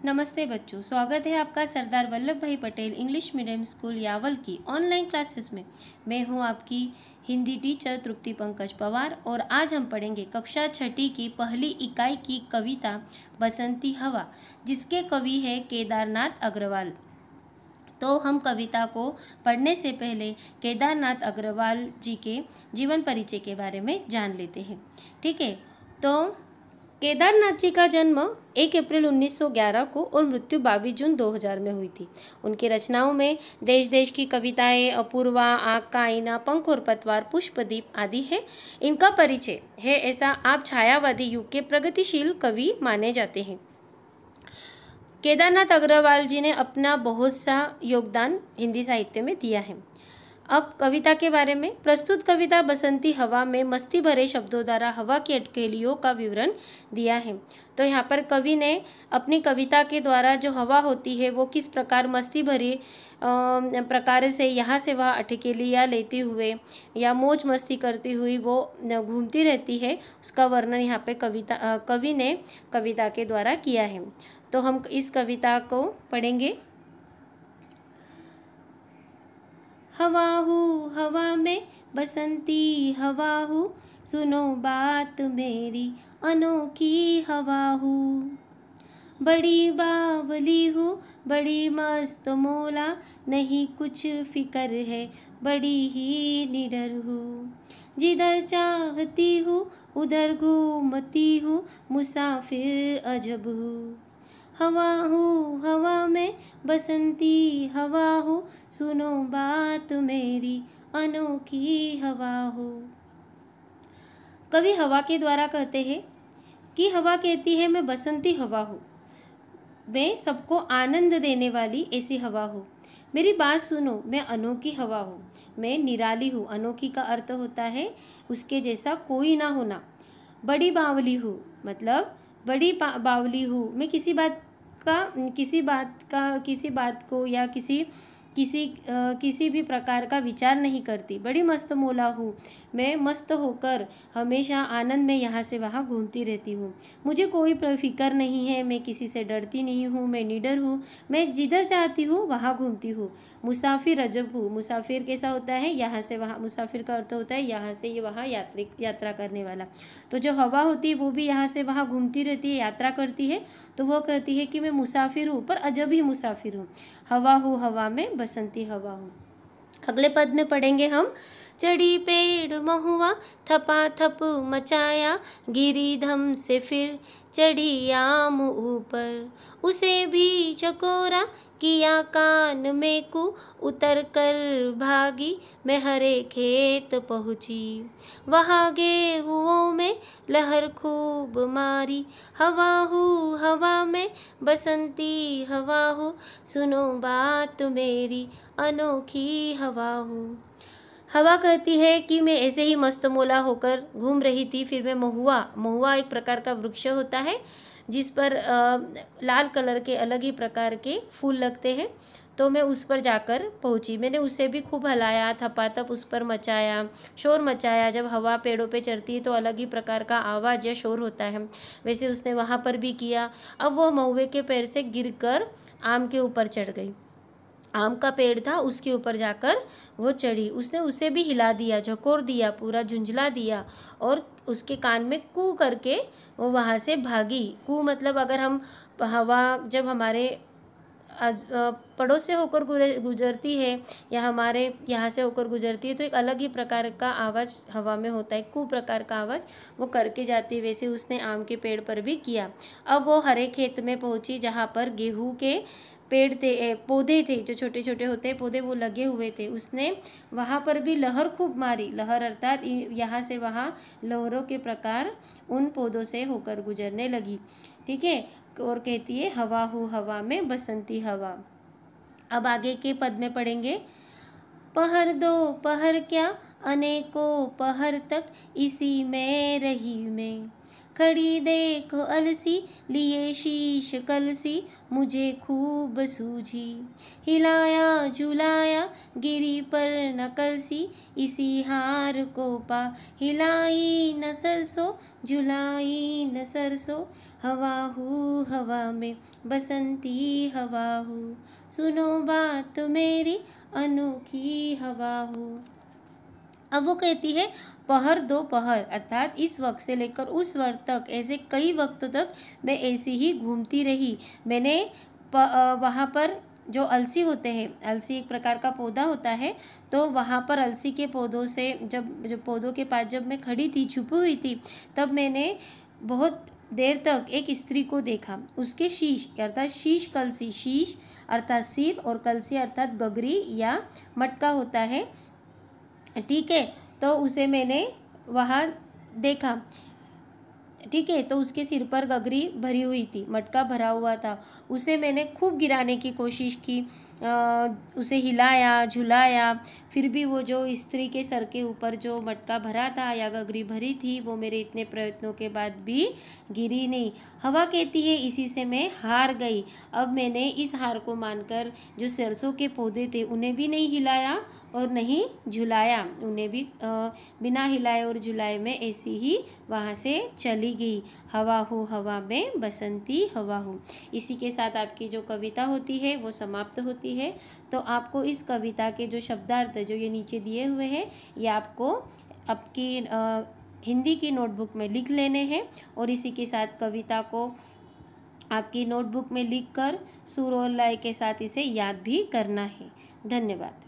नमस्ते बच्चों, स्वागत है आपका सरदार वल्लभ भाई Patel English medium school Yawal की ऑनलाइन क्लासेस में। मैं हूं आपकी हिंदी टीचर तृप्ति पंकज पवार और आज हम पढ़ेंगे कक्षा छठी की पहली इकाई की कविता बसंती हवा, जिसके कवि है केदारनाथ अग्रवाल। तो हम कविता को पढ़ने से पहले केदारनाथ अग्रवाल जी के जीवन परिचय के बारे में जान लेते हैं। ठीक है, तो केदारनाथ जी का जन्म 1 अप्रैल 1911 को और मृत्यु 22 जून 2000 में हुई थी। उनकी रचनाओं में देश देश की कविताएं, अपूर्वा, आँख का आईना, पंख और पतवार, पुष्पदीप आदि है। इनका परिचय है ऐसा आप छायावादी युग के प्रगतिशील कवि माने जाते हैं। केदारनाथ अग्रवाल जी ने अपना बहुत सा योगदान हिंदी साहित्य में दिया है। अब कविता के बारे में। प्रस्तुत कविता बसंती हवा में मस्ती भरे शब्दों द्वारा हवा की अटकलियों का विवरण दिया है। तो यहाँ पर कवि ने अपनी कविता के द्वारा जो हवा होती है वो किस प्रकार मस्ती भरी प्रकार से यहाँ से वहाँ अटकलियाँ लेते हुए या मौज मस्ती करती हुई वो घूमती रहती है, उसका वर्णन यहाँ पे कवि ने कविता के द्वारा किया है। तो हम इस कविता को पढ़ेंगे। हवा हूँ हवा में बसंती हवा हूँ, सुनो बात मेरी अनोखी हवा हूँ। बड़ी बावली हूँ बड़ी मस्त मौला, नहीं कुछ फिक्र है बड़ी ही निडर हूँ। जिधर चाहती हूँ उधर घूमती हूँ, मुसाफिर अजब हूँ। हवा हूँ हवा में बसंती हवा हूँ, सुनो बात मेरी अनोखी हवा हो। कवि हवा के द्वारा कहते हैं कि हवा कहती है मैं बसंती हवा हूँ, मैं सबको आनंद देने वाली ऐसी हवा हूँ। मेरी बात सुनो, मैं अनोखी हवा हूँ, मैं निराली हूँ। अनोखी का अर्थ होता है उसके जैसा कोई ना होना। बड़ी बावली हूँ मतलब बड़ी बावली हूँ, मैं किसी बात को या किसी भी प्रकार का विचार नहीं करती। बड़ी मस्त मौला हूँ, मैं मस्त होकर हमेशा आनंद में यहाँ से वहाँ घूमती रहती हूँ। मुझे कोई फिक्र नहीं है, मैं किसी से डरती नहीं हूँ, मैं निडर हूँ, मैं जिधर चाहती हूँ वहाँ घूमती हूँ। मुसाफिर अजब हूँ, मुसाफिर कैसा होता है यहाँ से वहाँ, मुसाफिर का अर्थ होता है यहाँ से ये वहाँ यात्रा करने वाला। तो जो हवा होती है वो भी यहाँ से वहाँ घूमती रहती है, यात्रा करती है, तो वो कहती है कि मैं मुसाफिर हूँ पर अजब ही मुसाफिर हूँ। हवा हूँ हवा में बसंती हवा हूँ। अगले पद में पढ़ेंगे हम। चढ़ी पेड़ महुआ थपा थप मचाया, गिरी धम से फिर चढ़ी आम ऊपर। उसे भी चकोरा किया कान में कू, उतर कर भागी मैं हरे खेत पहुँची। वहाँ गेहुओं में लहर खूब मारी, हवा हूँ हवा में बसंती हवा हूँ, सुनो बात मेरी अनोखी हवा हूँ। हवा कहती है कि मैं ऐसे ही मस्त मौला होकर घूम रही थी। फिर मैं महुआ एक प्रकार का वृक्ष होता है जिस पर लाल कलर के अलग ही प्रकार के फूल लगते हैं, तो मैं उस पर जाकर पहुंची। मैंने उसे भी खूब हलाया, थपाथप उस पर मचाया, शोर मचाया। जब हवा पेड़ों पे चढ़ती है तो अलग ही प्रकार का आवाज़ या शोर होता है, वैसे उसने वहाँ पर भी किया। अब वह महुए के पैर से गिरकर आम के ऊपर चढ़ गई। आम का पेड़ था, उसके ऊपर जाकर वो चढ़ी। उसने उसे भी हिला दिया, झकोर दिया, पूरा झुंझला दिया और उसके कान में कू करके वो वहाँ से भागी। कू मतलब अगर हम हवा जब हमारे पड़ोस से होकर गुजरती है या हमारे यहाँ से होकर गुजरती है तो एक अलग ही प्रकार का आवाज़ हवा में होता है, कू प्रकार का आवाज़ वो करके जाती है। वैसे उसने आम के पेड़ पर भी किया। अब वो हरे खेत में पहुँची जहाँ पर गेहूँ के पेड़ थे, पौधे थे, जो छोटे छोटे होते हैं पौधे, वो लगे हुए थे। उसने वहाँ पर भी लहर खूब मारी। लहर अर्थात यहाँ से वहाँ लहरों के प्रकार उन पौधों से होकर गुजरने लगी। ठीक है, और कहती है हवा हूँ हवा में बसंती हवा। अब आगे के पद में पढ़ेंगे। पहर दो पहर क्या अनेकों पहर तक, इसी में रही मैं खड़ी देखो अलसी, लिए शीश कलसी मुझे खूब सूझी। हिलाया झुलाया गिरी पर न कलसी, इसी हार को पा हिलाई न सरसों झुलाई न सरसों, हवा हूँ हवा में बसंती हवा हूँ, सुनो बात मेरी अनोखी हवा हूँ। अब वो कहती है पहर दो पहर, अर्थात इस वक्त से लेकर उस वक्त तक, ऐसे कई वक्त तक मैं ऐसी ही घूमती रही। मैंने वहाँ पर जो अलसी होते हैं, अलसी एक प्रकार का पौधा होता है, तो वहाँ पर अलसी के पौधों से जब पौधों के पास जब मैं खड़ी थी, छुपी हुई थी, तब मैंने बहुत देर तक एक स्त्री को देखा। उसके शीश अर्थात शीश कलसी, शीश अर्थात सिर और कलसी अर्थात गगरी या मटका होता है, ठीक है। तो उसे मैंने वहाँ देखा, ठीक है। तो उसके सिर पर गगरी भरी हुई थी, मटका भरा हुआ था। उसे मैंने खूब गिराने की कोशिश की, उसे हिलाया झुलाया, फिर भी वो जो स्त्री के सर के ऊपर जो मटका भरा था या गगरी भरी थी, वो मेरे इतने प्रयत्नों के बाद भी गिरी नहीं। हवा कहती है इसी से मैं हार गई। अब मैंने इस हार को मानकर जो सरसों के पौधे थे उन्हें भी नहीं हिलाया और नहीं झुलाया, उन्हें भी बिना हिलाए और झुलाए मैं ऐसी ही वहाँ से चली गई। हवा हूँ हवा में बसंती हवा हूँ। इसी के साथ आपकी जो कविता होती है वो समाप्त होती है। तो आपको इस कविता के जो शब्दार्थ जो ये नीचे दिए हुए हैं, ये आपको आपकी हिंदी की नोटबुक में लिख लेने हैं और इसी के साथ कविता को आपकी नोटबुक में लिखकर सुर और लय के साथ इसे याद भी करना है। धन्यवाद।